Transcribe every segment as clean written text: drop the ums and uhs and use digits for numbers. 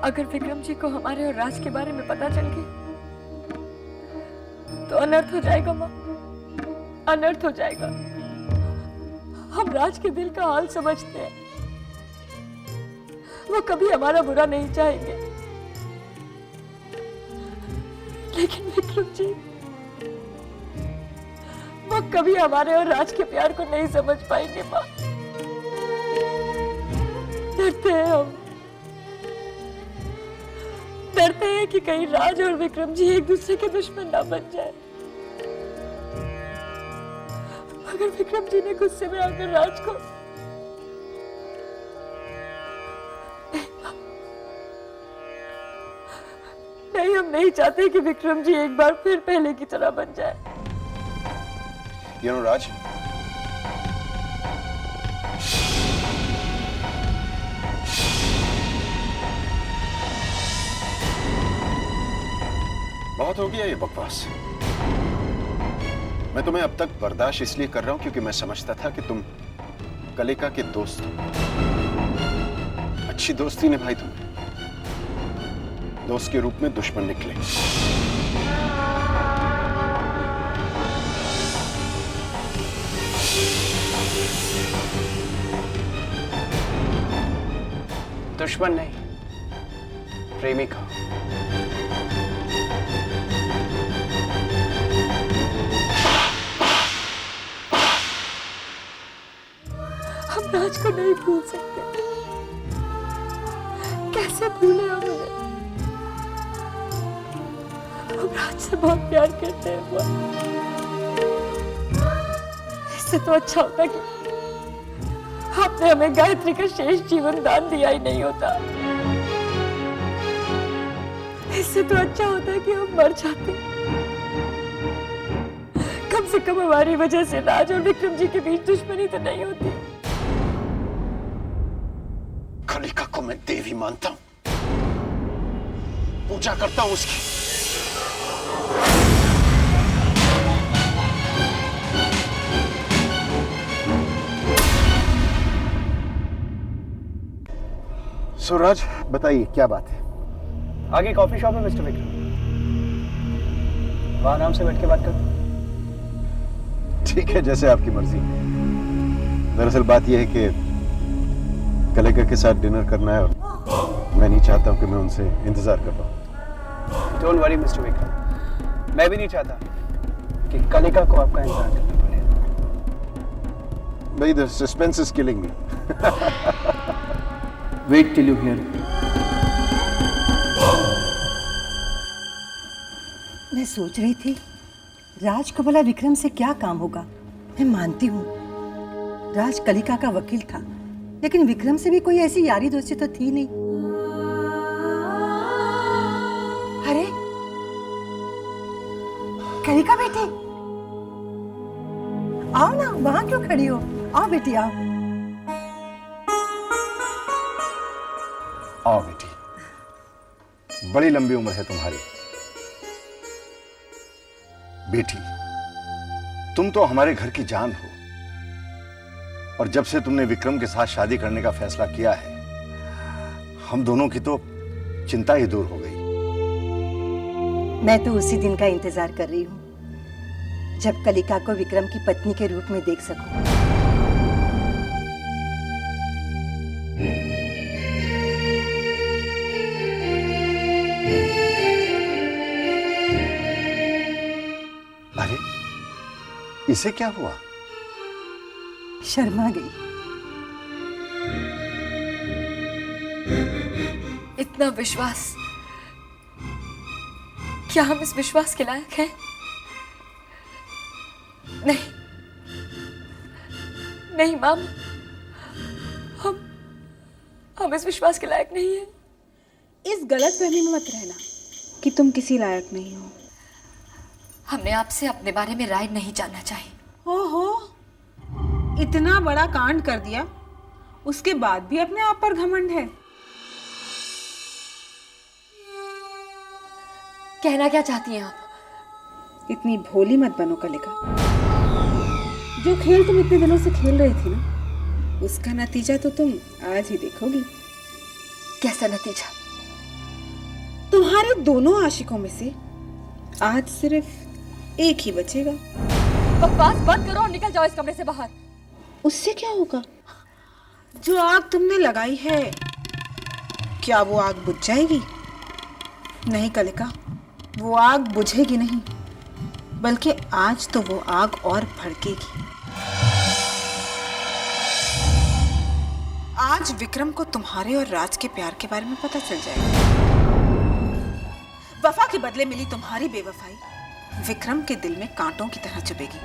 अगर विक्रम जी को हमारे और राज के बारे में पता चल गया तो अनर्थ हो जाएगा माँ, अनर्थ हो जाएगा। हम राज के दिल का हाल समझते हैं, वो कभी हमारा बुरा नहीं चाहेंगे, लेकिन विक्रम जी वो कभी हमारे और राज के प्यार को नहीं समझ पाएंगे माँ। डरते हैं हम, डरते हैं कि कहीं राज और विक्रम जी एक दूसरे के दुश्मन ना बन जाए। अगर विक्रम जी ने गुस्से में आकर राज को नहीं, हम नहीं चाहते कि विक्रम जी एक बार फिर पहले की तरह बन जाए। राज, बहुत हो गया ये बकवास। मैं तुम्हें अब तक बर्दाश्त इसलिए कर रहा हूं क्योंकि मैं समझता था कि तुम कलिका के दोस्त हो। अच्छी दोस्ती निभाई तुमने, दोस्त के रूप में दुश्मन निकले। दुश्मन नहीं, प्रेमिका। हम राज को नहीं भूल सकते, कैसे भूले हम उन्हें? हम राज से बहुत प्यार करते हैं। इससे तो अच्छा होता कि आपने हमें गायत्री का शेष जीवन दान दिया ही नहीं होता। इससे तो अच्छा होता कि हम मर जाते। कम से कम हमारी वजह से राज और विक्रम जी के बीच दुश्मनी तो नहीं होती। कलिका को मैं देवी मानता हूं, पूजा करता हूं उसकी। सुराज, बताइए क्या बात है? आगे कॉफी शॉप है मिस्टर विक्रम, वहां आराम से बैठ के बात करते। ठीक है, जैसे आपकी मर्जी। दरअसल बात यह है कि कलिका के साथ डिनर करना है और मैं नहीं चाहता हूं कि मैं उनसे इंतजार कर पाऊं। डोंट वरी मिस्टर विक्रम, मैं भी नहीं चाहता कि कलिका को आपका इंतजार करना पड़े। भाई, the suspense is killing me. Wait till you hear. मैं सोच रही थी राज को भला विक्रम से क्या काम होगा। मैं मानती हूँ राज कलिका का वकील था, लेकिन विक्रम से भी कोई ऐसी यारी दोस्ती तो थी नहीं। अरे कलिका बेटी, आओ ना, वहां क्यों खड़ी हो? आओ बेटी, आओ। आओ बेटी, बड़ी लंबी उम्र है तुम्हारी। बेटी, तुम तो हमारे घर की जान हो, और जब से तुमने विक्रम के साथ शादी करने का फैसला किया है, हम दोनों की तो चिंता ही दूर हो गई। मैं तो उसी दिन का इंतजार कर रही हूँ जब कलिका को विक्रम की पत्नी के रूप में देख सकूं। अरे, इसे क्या हुआ? शर्मा गई। इतना विश्वास, क्या हम इस विश्वास के लायक हैं? नहीं नहीं माम, हम इस विश्वास के लायक नहीं हैं। इस गलतफहमी में मत रहना कि तुम किसी लायक नहीं हो। हमने आपसे अपने बारे में राय नहीं जानना चाहिए। ओहो, इतना बड़ा कांड कर दिया, उसके बाद भी अपने आप पर घमंड है। कहना क्या चाहती हैं आप? इतनी भोली मत बनो कलिका। जो खेल तुम इतने दिनों से खेल रही थी ना, उसका नतीजा तो तुम आज ही देखोगी। कैसा नतीजा? तुम्हारे दोनों आशिकों में से आज सिर्फ एक ही बचेगा। बकवास बंद करो और निकल जाओ इस कमरे से बाहर। उससे क्या होगा? जो आग तुमने लगाई है, क्या वो आग बुझ जाएगी? नहीं कलिका, वो आग बुझेगी नहीं, बल्कि आज तो वो आग और भड़केगी। आज विक्रम को तुम्हारे और राज के प्यार के बारे में पता चल जाएगा। वफा के बदले मिली तुम्हारी बेवफाई विक्रम के दिल में कांटों की तरह चुभेगी।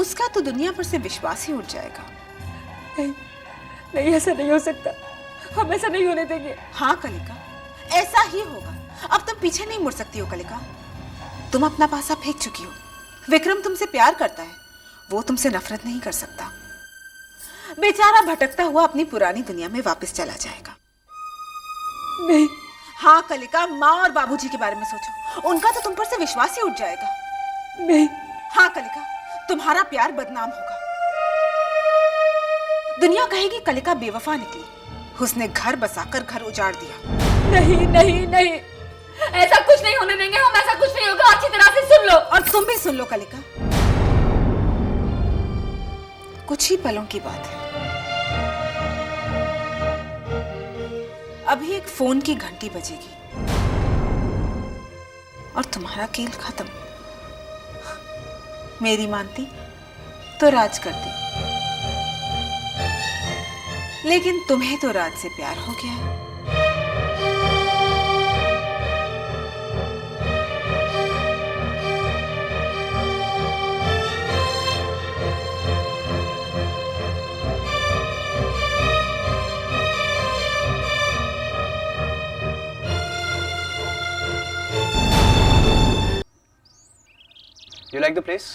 उसका तो दुनिया पर से विश्वास ही उठ जाएगा। नहीं, नहीं, ऐसा नहीं हो सकता। हम ऐसा नहीं होने देंगे। हाँ कलिका, ऐसा ही होगा। अब तुम पीछे नहीं मुड़ सकती हो कलिका। तुम अपना पासा फेंक चुकी हो। विक्रम तुमसे प्यार करता है, वो तुमसे नफरत नहीं कर सकता। बेचारा भटकता हुआ अपनी पुरानी दुनिया में वापस चला जाएगा। नहीं। हाँ कलिका, माँ और बाबूजी के बारे में सोचो, उनका तो तुम पर से विश्वास ही उठ जाएगा। नहीं। हाँ कलिका, तुम्हारा प्यार बदनाम होगा। दुनिया कहेगी कलिका बेवफा निकली, उसने घर बसाकर घर उजाड़ दिया। नहीं, नहीं, नहीं, ऐसा कुछ नहीं होने देंगे हम। ऐसा कुछ नहीं होगा। अच्छी तरह से सुन लो। और तुम भी सुन लो कलिका। कुछ ही पलों की बात है। अभी एक फोन की घंटी बजेगी और तुम्हारा खेल खत्म। मेरी मानती तो राज करती, लेकिन तुम्हें तो राज से प्यार हो गया है। You like the place?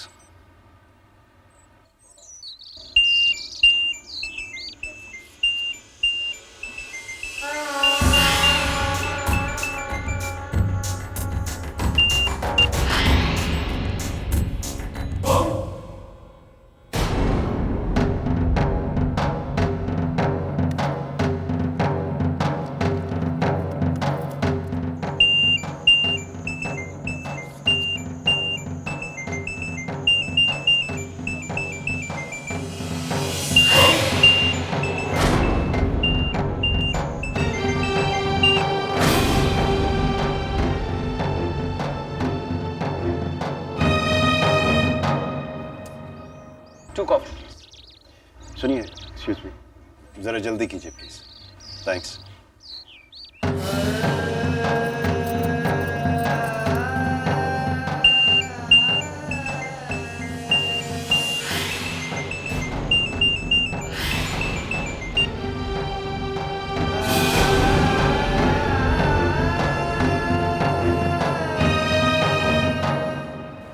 Two coffee. सुनिए, एक्सक्यूज मी, जरा जल्दी कीजिए प्लीज। थैंक्स।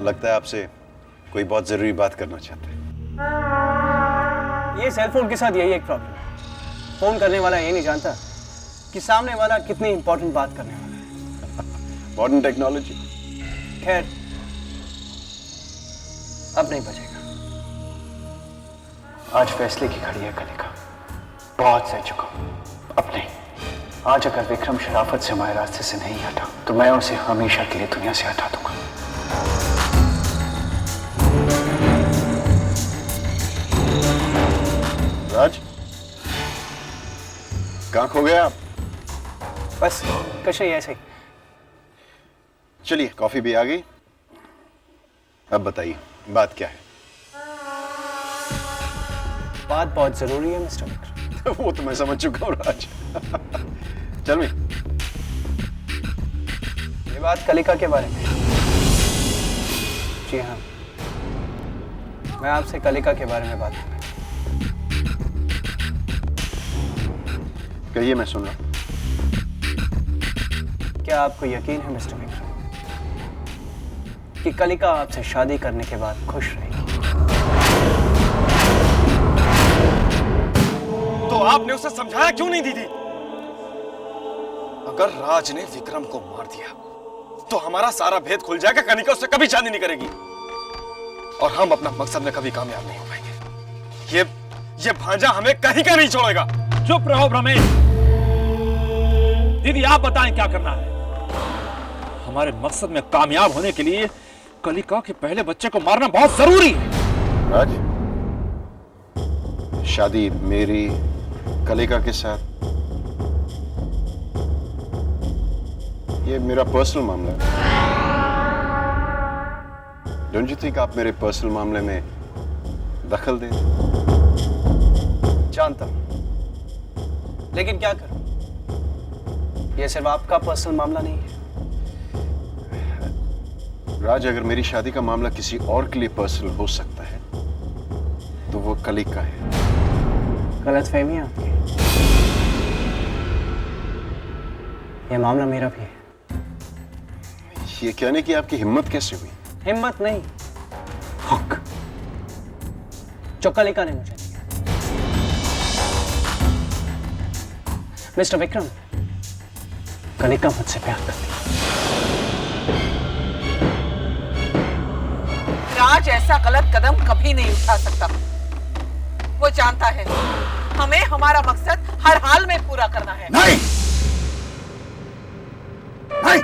लगता है आपसे कोई बहुत जरूरी बात करना चाहते हैं। ये सेल फोन के साथ यही एक प्रॉब्लम है। फोन करने वाला ये नहीं जानता कि सामने वाला कितनी इंपॉर्टेंट बात करने वाला है। Modern technology. खैर, अब नहीं बचेगा। आज फैसले की घड़ी है कलिका। बहुत सह चुका हूं, अब नहीं। आज अगर विक्रम शराफत से हमारे रास्ते से नहीं हटा तो मैं उसे हमेशा के लिए दुनिया से हटा दूंगा। राज, कहाँ खो गए आप? बस कुछ नहीं, ऐसे ही। चलिए, कॉफी भी आ गई। अब बताइए, बात क्या है? बात बहुत जरूरी है मिस्टर विक्रम। वो तो मैं समझ चुका हूँ राज। चल मी। ये बात कलिका के बारे में। जी हाँ, मैं आपसे कलिका के बारे में बात कर रहा हूं। कहिए, मैं सुन रहा हूं। क्या आपको यकीन है मिस्टर विक्रम कि कलिका आपसे शादी करने के बाद खुश रहेगी? तो आपने उसे समझाया क्यों नहीं दीदी? अगर राज ने विक्रम को मार दिया तो हमारा सारा भेद खुल जाएगा। कनिका उससे कभी शादी नहीं करेगी और हम अपना मकसद में कभी कामयाब नहीं हो पाएंगे। ये भांजा हमें कहीं का नहीं छोड़ेगा। चुप रहो भ्रमेश। दीदी देवी आप बताएं क्या करना है। हमारे मकसद में कामयाब होने के लिए कलिका के पहले बच्चे को मारना बहुत जरूरी है। राज, शादी मेरी कलिका के साथ ये मेरा पर्सनल मामला है। डोंट यू थिंक आप मेरे पर्सनल मामले में दखल दें? जानता हूं, लेकिन क्या करूं? यह सिर्फ आपका पर्सनल मामला नहीं है। राज, अगर मेरी शादी का मामला किसी और के लिए पर्सनल हो सकता है तो वो कलिका है। गलतफहमी है आपकी। यह मामला मेरा भी है। ये कहने की आपकी हिम्मत कैसे हुई? हिम्मत नहीं, हक जो कलिका ने मुझे दिया। मिस्टर विक्रम, कलिका मुझसे प्यार करती है। राज ऐसा गलत कदम कभी नहीं उठा सकता। वो जानता है हमें हमारा मकसद हर हाल में पूरा करना है। नहीं, नहीं।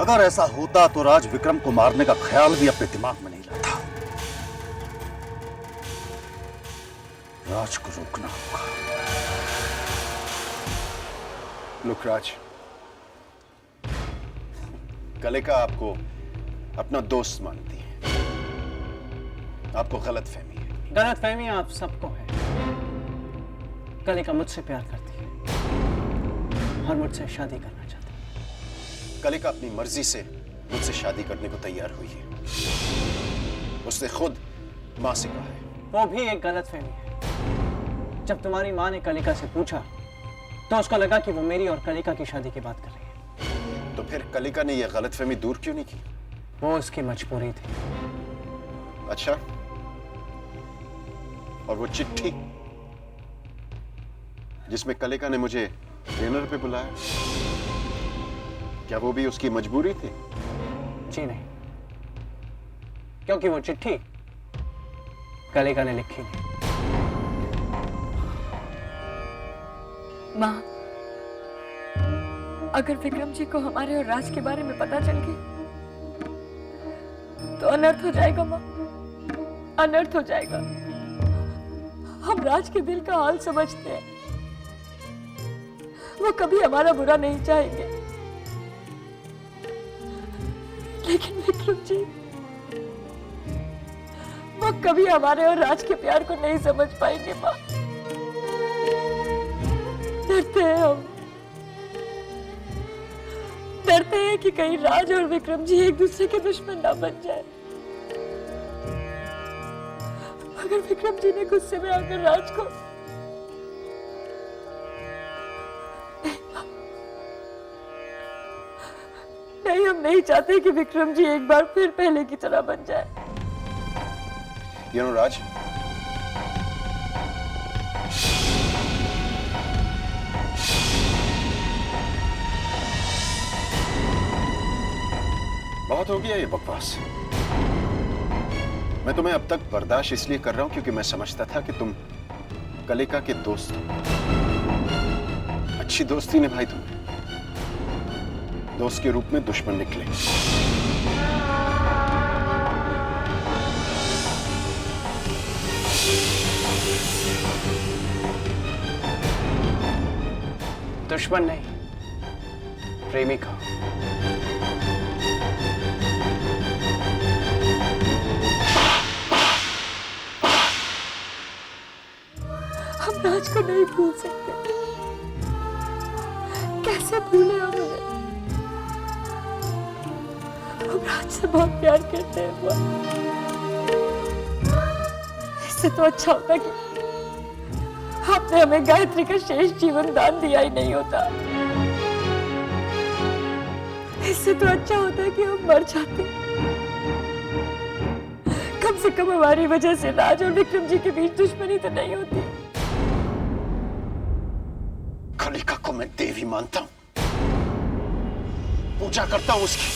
अगर ऐसा होता तो राज विक्रम को मारने का ख्याल भी अपने दिमाग में नहीं लाता। राज को रोकना होगा। लुक राज, कलिका आपको अपना दोस्त मानती है। आपको गलत फहमी है। गलत फहमी आप सबको है। कलिका मुझसे प्यार करती है और मुझसे शादी करना चाहती है। कलिका अपनी मर्जी से मुझसे शादी करने को तैयार हुई है। उसने खुद मां से कहा है। वो भी एक गलत फहमी है। जब तुम्हारी मां ने कलिका से पूछा तो उसको लगा कि वो मेरी और कलिका की शादी की बात कर रही है। तो फिर कलिका ने यह गलतफहमी दूर क्यों नहीं की? वो उसकी मजबूरी थी। अच्छा, और वो चिट्ठी जिसमें कलिका ने मुझे डिनर पे बुलाया, क्या वो भी उसकी मजबूरी थी? जी नहीं, क्योंकि वो चिट्ठी कलिका ने लिखी नहीं। माँ, अगर विक्रम जी को हमारे और राज के बारे में पता चल गया तो अनर्थ हो जाएगा माँ, अनर्थ हो जाएगा। हम राज के दिल का हाल समझते हैं। वो कभी हमारा बुरा नहीं चाहेंगे, लेकिन विक्रम जी वो कभी हमारे और राज के प्यार को नहीं समझ पाएंगे माँ। डरते हैं हम, डरते हैं कि कहीं राज और विक्रम जी एक दूसरे के दुश्मन ना बन जाए। अगर विक्रम जी ने गुस्से में आकर राज को नहीं, हम नहीं चाहते कि विक्रम जी एक बार फिर पहले की तरह बन जाए। You know, राज, बहुत हो गया ये बकवास। मैं तुम्हें अब तक बर्दाश्त इसलिए कर रहा हूं क्योंकि मैं समझता था कि तुम कलिका के दोस्त हो। अच्छी दोस्ती निभाई तुमने, दोस्त के रूप में दुश्मन निकले। दुश्मन नहीं, प्रेमिका। हम राज को नहीं भूल सकते। कैसे भूले हम उन्हें? हम राज से बहुत प्यार करते हैं बुआ। इससे तो अच्छा होता कि आपने हमें गायत्री का शेष जीवन दान दिया ही नहीं होता। इससे तो अच्छा होता कि हम मर जाते। कम से कम हमारी वजह से राज और विक्रम जी के बीच दुश्मनी तो नहीं होती। कलिका को मैं देवी मानता हूं, पूजा करता हूं उसकी,